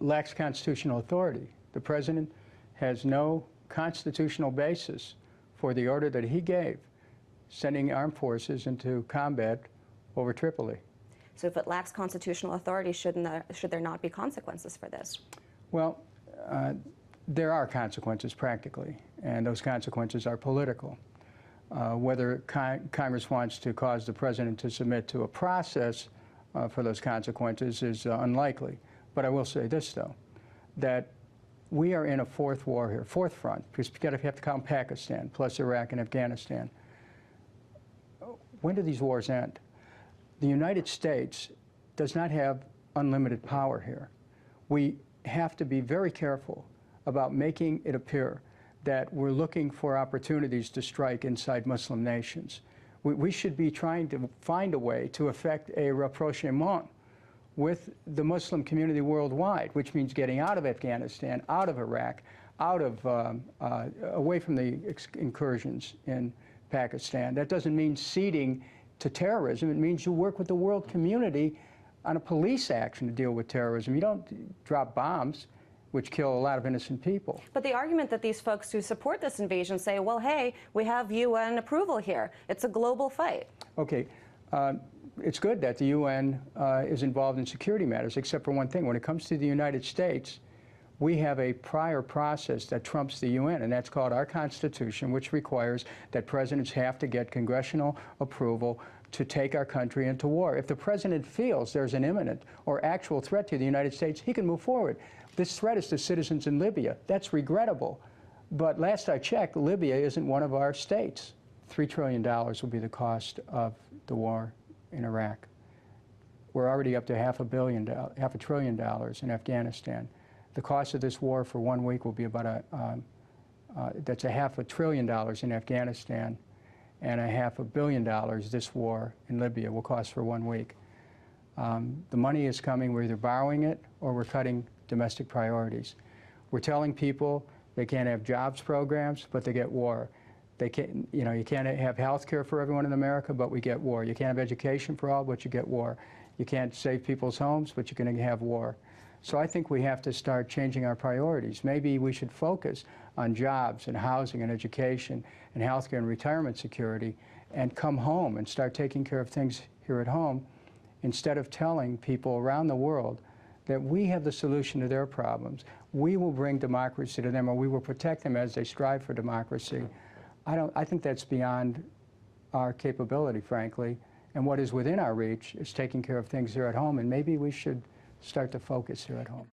lacks constitutional authority. The president has no constitutional basis for the order that he gave, sending armed forces into combat over Tripoli. So if it lacks constitutional authority, should there not be consequences for this? Well, there are consequences practically, and those consequences are political. Whether Congress wants to cause the president to submit to a process for those consequences is unlikely. But I will say this, though, that we are in a fourth war here, fourth front, because you have to count Pakistan, plus Iraq and Afghanistan. When do these wars end? The United States does not have unlimited power here. We have to be very careful about making it appear that we're looking for opportunities to strike inside Muslim nations. We should be trying to find a way to effect a rapprochement with the Muslim community worldwide, which means getting out of Afghanistan, out of Iraq, out of, away from the incursions in Pakistan. That doesn't mean ceding to terrorism. It means you work with the world community on a police action to deal with terrorism. You don't drop bombs, which kill a lot of innocent people. But the argument that these folks who support this invasion say, well, hey, we have UN approval here. It's a global fight. Okay. It's good that the UN is involved in security matters, except for one thing. When it comes to the United States, we have a prior process that trumps the UN, and that's called our Constitution, which requires that presidents have to get congressional approval to take our country into war. If the president feels there's an imminent or actual threat to the United States, he can move forward. This threat is to citizens in Libya. That's regrettable. But last I checked, Libya isn't one of our states. $3 trillion will be the cost of the war in Iraq. We're already up to half a trillion dollars in Afghanistan. The cost of this war for 1 week will be about that's a $500 billion in Afghanistan, and $500 million this war in Libya will cost for 1 week. The money is coming. We're either borrowing it or we're cutting domestic priorities. We're telling people they can't have jobs programs, but they get war. They can't, you can't have health care for everyone in America, but we get war. You can't have education for all, but you get war. You can't save people's homes, but you're going to have war. So I think we have to start changing our priorities. Maybe we should focus on jobs and housing and education and health care and retirement security and come home and start taking care of things here at home instead of telling people around the world that we have the solution to their problems. We will bring democracy to them, or we will protect them as they strive for democracy. I think that's beyond our capability, frankly. And what is within our reach is taking care of things here at home, and maybe we should start to focus here at home.